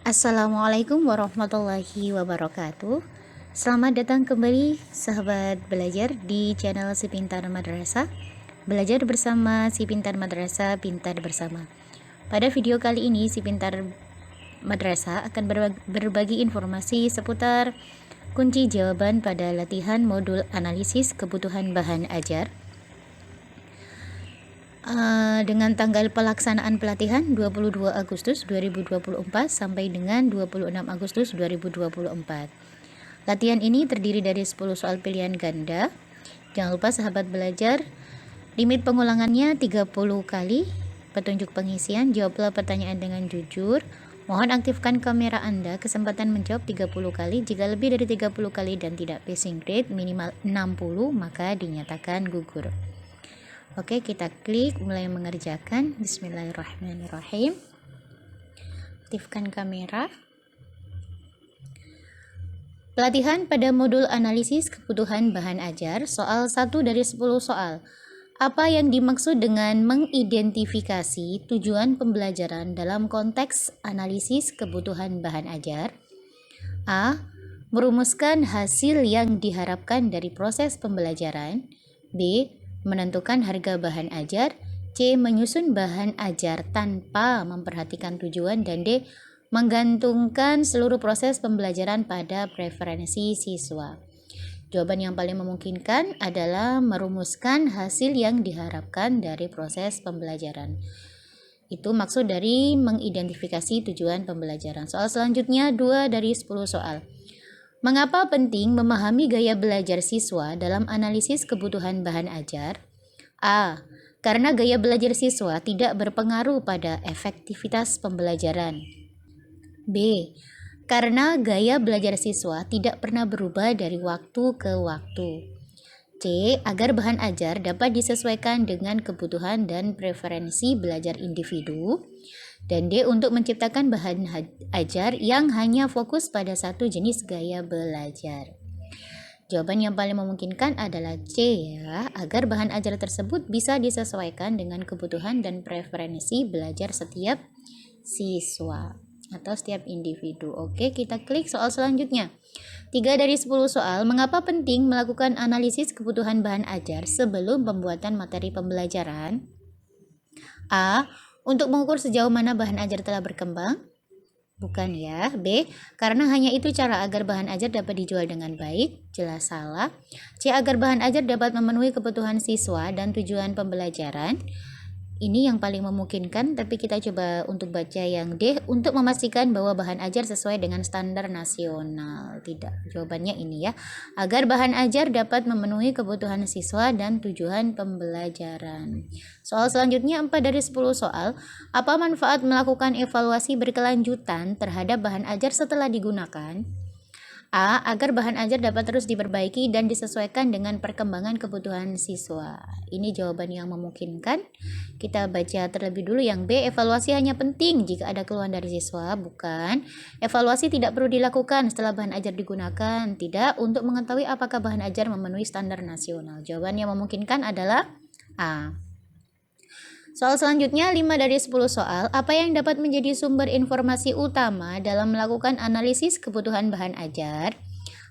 Assalamualaikum warahmatullahi wabarakatuh. Selamat datang kembali sahabat belajar di channel Si Pintar Madrasah. Belajar bersama Si Pintar Madrasah, pintar bersama. Pada video kali ini Si Pintar Madrasah akan berbagi informasi seputar kunci jawaban pada latihan modul analisis kebutuhan bahan ajar dengan tanggal pelaksanaan pelatihan 22 Agustus 2024 sampai dengan 26 Agustus 2024. Latihan ini terdiri dari 10 soal pilihan ganda. Jangan lupa sahabat belajar, limit pengulangannya 30 kali. Petunjuk pengisian, jawablah pertanyaan dengan jujur. Mohon aktifkan kamera Anda, kesempatan menjawab 30 kali. Jika lebih dari 30 kali dan tidak passing grade minimal 60, maka dinyatakan gugur. Oke, kita klik mulai mengerjakan. Bismillahirrahmanirrahim. Aktifkan kamera. Pelatihan pada modul analisis kebutuhan bahan ajar, soal 1 dari 10 soal. Apa yang dimaksud dengan mengidentifikasi tujuan pembelajaran dalam konteks analisis kebutuhan bahan ajar? A. Merumuskan hasil yang diharapkan dari proses pembelajaran. B. Menentukan harga bahan ajar. C. Menyusun bahan ajar tanpa memperhatikan tujuan. Dan D. Menggantungkan seluruh proses pembelajaran pada preferensi siswa. Jawaban yang paling memungkinkan adalah merumuskan hasil yang diharapkan dari proses pembelajaran. Itu maksud dari mengidentifikasi tujuan pembelajaran. Soal selanjutnya 2 dari 10 soal. Mengapa penting memahami gaya belajar siswa dalam analisis kebutuhan bahan ajar? A. Karena gaya belajar siswa tidak berpengaruh pada efektivitas pembelajaran. B. Karena gaya belajar siswa tidak pernah berubah dari waktu ke waktu. C. Agar bahan ajar dapat disesuaikan dengan kebutuhan dan preferensi belajar individu. Dan D. Untuk menciptakan bahan ajar yang hanya fokus pada satu jenis gaya belajar. Jawaban yang paling memungkinkan adalah C ya, agar bahan ajar tersebut bisa disesuaikan dengan kebutuhan dan preferensi belajar setiap siswa atau setiap individu. Oke, kita klik soal selanjutnya. 3 dari 10 soal, mengapa penting melakukan analisis kebutuhan bahan ajar sebelum pembuatan materi pembelajaran? A. Untuk mengukur sejauh mana bahan ajar telah berkembang? Bukan ya. B. Karena hanya itu cara agar bahan ajar dapat dijual dengan baik? Jelas salah. C. Agar bahan ajar dapat memenuhi kebutuhan siswa dan tujuan pembelajaran? Ini yang paling memungkinkan, tapi kita coba untuk baca yang D, untuk memastikan bahwa bahan ajar sesuai dengan standar nasional. Tidak, jawabannya ini ya. Agar bahan ajar dapat memenuhi kebutuhan siswa dan tujuan pembelajaran. Soal selanjutnya 4 dari 10 soal. Apa manfaat melakukan evaluasi berkelanjutan terhadap bahan ajar setelah digunakan? A. Agar bahan ajar dapat terus diperbaiki dan disesuaikan dengan perkembangan kebutuhan siswa. Ini jawaban yang memungkinkan. Kita baca terlebih dulu yang B. Evaluasi hanya penting jika ada keluhan dari siswa. Bukan. Evaluasi tidak perlu dilakukan setelah bahan ajar digunakan. Tidak. Untuk mengetahui apakah bahan ajar memenuhi standar nasional. Jawaban yang memungkinkan adalah A. Soal selanjutnya 5 dari 10 soal. Apa yang dapat menjadi sumber informasi utama dalam melakukan analisis kebutuhan bahan ajar?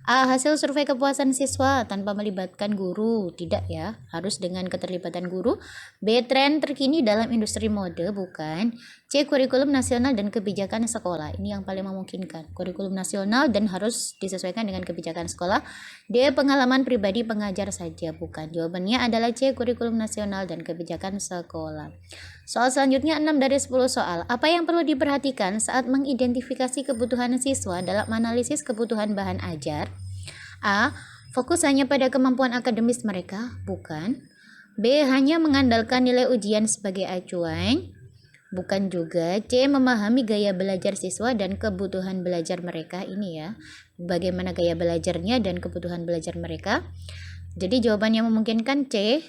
A. Hasil survei kepuasan siswa tanpa melibatkan guru. Tidak ya, harus dengan keterlibatan guru. B. Tren terkini dalam industri mode. Bukan. C. Kurikulum nasional dan kebijakan sekolah. Ini yang paling memungkinkan. Kurikulum nasional dan harus disesuaikan dengan kebijakan sekolah. D. Pengalaman pribadi pengajar saja. Bukan. Jawabannya adalah C. Kurikulum nasional dan kebijakan sekolah. Soal selanjutnya 6 dari 10 soal. Apa yang perlu diperhatikan saat mengidentifikasi kebutuhan siswa dalam analisis kebutuhan bahan ajar? A. Fokus hanya pada kemampuan akademis mereka? Bukan. B. Hanya mengandalkan nilai ujian sebagai acuan? Bukan juga. C. Memahami gaya belajar siswa dan kebutuhan belajar mereka. Ini ya, bagaimana gaya belajarnya dan kebutuhan belajar mereka. Jadi jawaban yang memungkinkan C.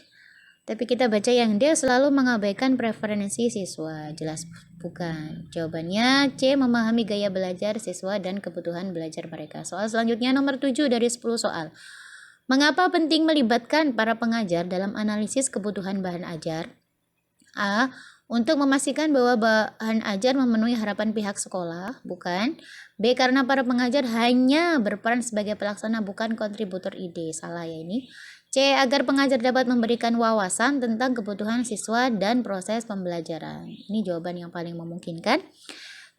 Tapi kita baca yang D, selalu mengabaikan preferensi siswa. Jelas bukan. Jawabannya C, memahami gaya belajar siswa dan kebutuhan belajar mereka. Soal selanjutnya nomor 7 dari 10 soal. Mengapa penting melibatkan para pengajar dalam analisis kebutuhan bahan ajar? A. Untuk memastikan bahwa bahan ajar memenuhi harapan pihak sekolah, bukan. B. Karena para pengajar hanya berperan sebagai pelaksana, bukan kontributor ide. Salah ya ini. C. Agar pengajar dapat memberikan wawasan tentang kebutuhan siswa dan proses pembelajaran. Ini jawaban yang paling memungkinkan.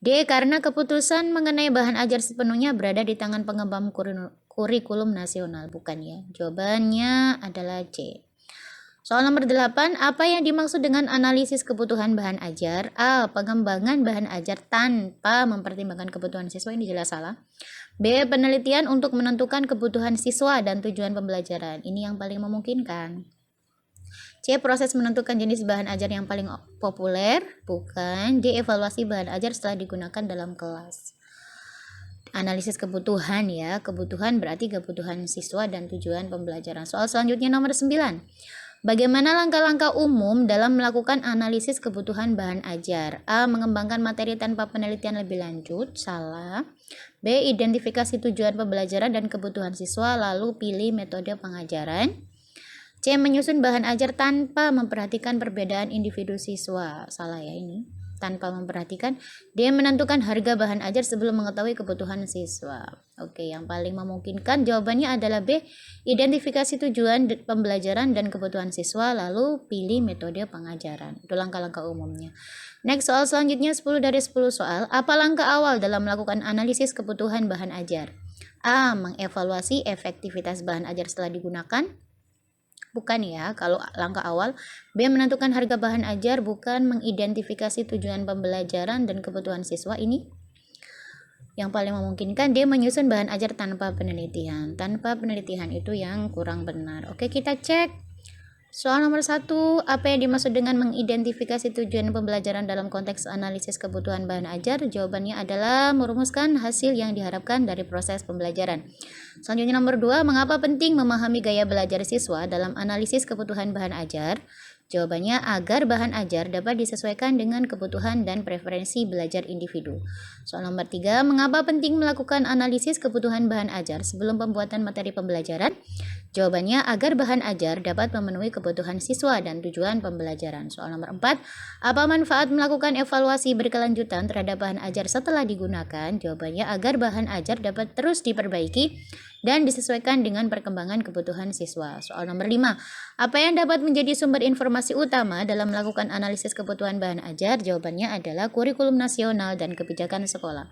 D. Karena keputusan mengenai bahan ajar sepenuhnya berada di tangan pengembang kurikulum nasional. Bukan ya. Jawabannya adalah C. Soal nomor 8, apa yang dimaksud dengan analisis kebutuhan bahan ajar? A. Pengembangan bahan ajar tanpa mempertimbangkan kebutuhan siswa, ini jelas salah. B. Penelitian untuk menentukan kebutuhan siswa dan tujuan pembelajaran, ini yang paling memungkinkan. C. Proses menentukan jenis bahan ajar yang paling populer, bukan. D. Evaluasi bahan ajar setelah digunakan dalam kelas. Analisis kebutuhan ya, kebutuhan berarti kebutuhan siswa dan tujuan pembelajaran. Soal selanjutnya nomor 9. Bagaimana langkah-langkah umum dalam melakukan analisis kebutuhan bahan ajar? A. Mengembangkan materi tanpa penelitian lebih lanjut. Salah. B. Identifikasi tujuan pembelajaran dan kebutuhan siswa, lalu pilih metode pengajaran. C. Menyusun bahan ajar tanpa memperhatikan perbedaan individu siswa. Salah ya ini. Tanpa memperhatikan. D. Menentukan harga bahan ajar sebelum mengetahui kebutuhan siswa. Oke, yang paling memungkinkan jawabannya adalah B. Identifikasi tujuan pembelajaran dan kebutuhan siswa, lalu pilih metode pengajaran. Itu langkah-langkah umumnya. Next, soal selanjutnya 10 dari 10 soal. Apa langkah awal dalam melakukan analisis kebutuhan bahan ajar? A. Mengevaluasi efektivitas bahan ajar setelah digunakan. Bukan ya, kalau langkah awal. B. Menentukan harga bahan ajar, bukan. Mengidentifikasi tujuan pembelajaran dan kebutuhan siswa, ini yang paling memungkinkan. D. Menyusun bahan ajar tanpa penelitian. Tanpa penelitian itu yang kurang benar. Oke, kita cek. Soal nomor 1, apa yang dimaksud dengan mengidentifikasi tujuan pembelajaran dalam konteks analisis kebutuhan bahan ajar? Jawabannya adalah merumuskan hasil yang diharapkan dari proses pembelajaran. Selanjutnya nomor 2, mengapa penting memahami gaya belajar siswa dalam analisis kebutuhan bahan ajar? Jawabannya agar bahan ajar dapat disesuaikan dengan kebutuhan dan preferensi belajar individu. Soal nomor 3, mengapa penting melakukan analisis kebutuhan bahan ajar sebelum pembuatan materi pembelajaran? Jawabannya agar bahan ajar dapat memenuhi kebutuhan siswa dan tujuan pembelajaran. Soal nomor 4, apa manfaat melakukan evaluasi berkelanjutan terhadap bahan ajar setelah digunakan? Jawabannya agar bahan ajar dapat terus diperbaiki dan disesuaikan dengan perkembangan kebutuhan siswa. Soal nomor 5, apa yang dapat menjadi sumber informasi utama dalam melakukan analisis kebutuhan bahan ajar? Jawabannya adalah kurikulum nasional dan kebijakan sekolah.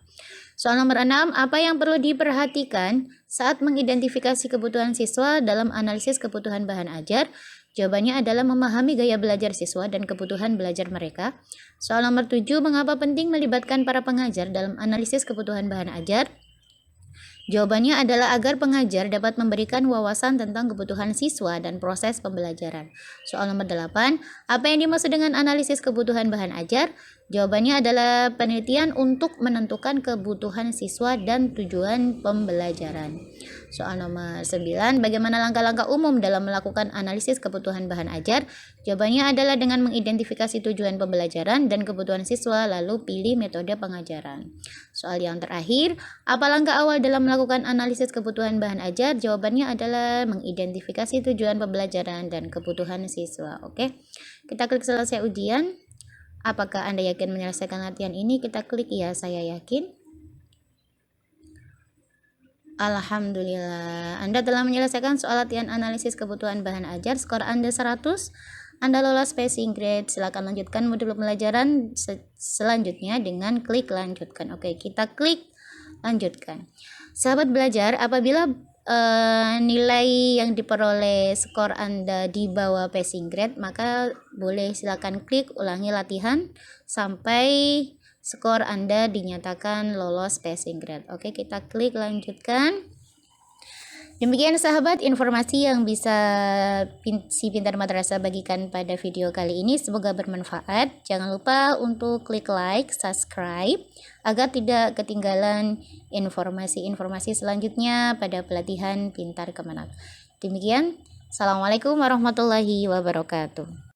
Soal nomor 6, apa yang perlu diperhatikan saat mengidentifikasi kebutuhan siswa dalam analisis kebutuhan bahan ajar? Jawabannya adalah memahami gaya belajar siswa dan kebutuhan belajar mereka. Soal nomor 7, mengapa penting melibatkan para pengajar dalam analisis kebutuhan bahan ajar? Jawabannya adalah agar pengajar dapat memberikan wawasan tentang kebutuhan siswa dan proses pembelajaran. Soal nomor 8, apa yang dimaksud dengan analisis kebutuhan bahan ajar? Jawabannya adalah penelitian untuk menentukan kebutuhan siswa dan tujuan pembelajaran. Soal nomor 9, bagaimana langkah-langkah umum dalam melakukan analisis kebutuhan bahan ajar? Jawabannya adalah dengan mengidentifikasi tujuan pembelajaran dan kebutuhan siswa, lalu pilih metode pengajaran. Soal yang terakhir, apa langkah awal dalam melakukan analisis kebutuhan bahan ajar? Jawabannya adalah mengidentifikasi tujuan pembelajaran dan kebutuhan siswa. Oke, kita klik selesai ujian. Apakah Anda yakin menyelesaikan latihan ini? Kita klik ya, saya yakin. Alhamdulillah, Anda telah menyelesaikan soal latihan analisis kebutuhan bahan ajar. Skor Anda 100. Anda lolos passing grade. Silakan lanjutkan modul pembelajaran selanjutnya dengan klik lanjutkan. Oke, kita klik lanjutkan. Sahabat belajar, apabila nilai yang diperoleh skor Anda di bawah passing grade, maka boleh silakan klik ulangi latihan sampai skor Anda dinyatakan lolos passing grade. Oke, kita klik lanjutkan. Demikian sahabat informasi yang bisa si Pintar Madrasah bagikan pada video kali ini. Semoga bermanfaat. Jangan lupa untuk klik like, subscribe agar tidak ketinggalan informasi-informasi selanjutnya pada pelatihan Pintar Kemenak. Demikian, Assalamualaikum warahmatullahi wabarakatuh.